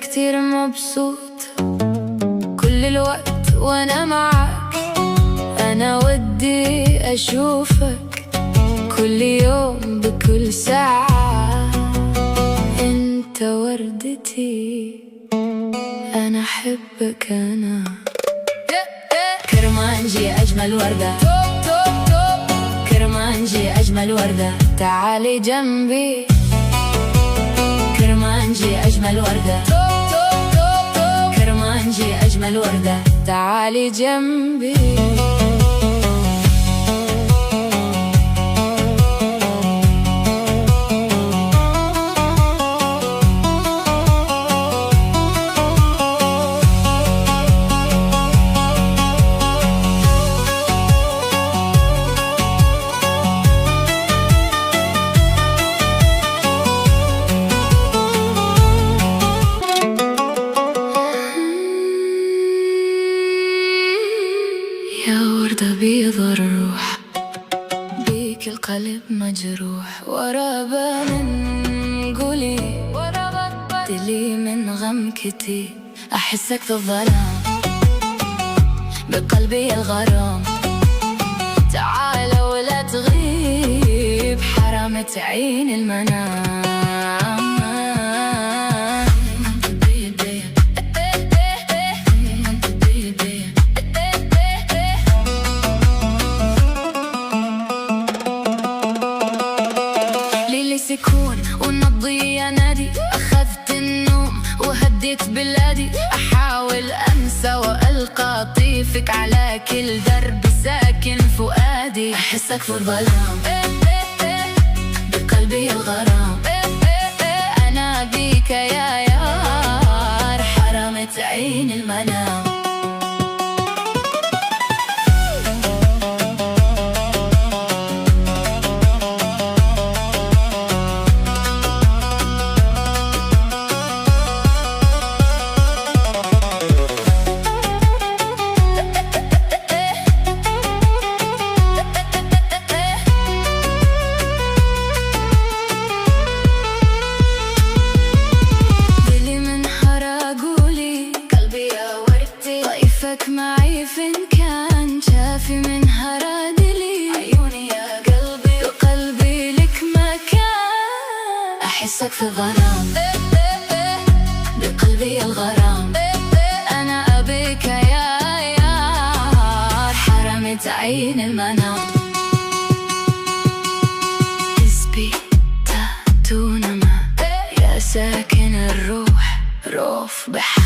كتير مبسوط كل الوقت وانا معاك. انا ودي اشوفك كل يوم بكل ساعة. انت وردتي انا احبك انا. كرمانجي اجمل وردة، كرمانجي اجمل وردة تعالي جنبي. كرمانجي اجمل وردة، كرمانجي اجمل وردة تعالي جنبي. يا وردة بيض الروح، بيك القلب مجروح. ورا من قولي تلي من غم كتير. أحسك في الظلام بقلبي الغرام. تعال ولا تغيب حرام تعين المنام. سكون ونضي يا نادي. أخذت النوم وهديت بلادي. أحاول أنسى وألقى طيفك على كل درب ساكن فؤادي. أحسك في الظلام بقلبي الغرام. أنا بيك يا يار حرام تعين المنام. معي فين كان شافي من هرادلي. عيوني يا قلبي وقلبي لك مكان. أحسك في الظلام بقلبي الغرام. أنا أبيك يا يار حرام تعين المنام. حسبي تاتون ما يا ساكن الروح روف بحر.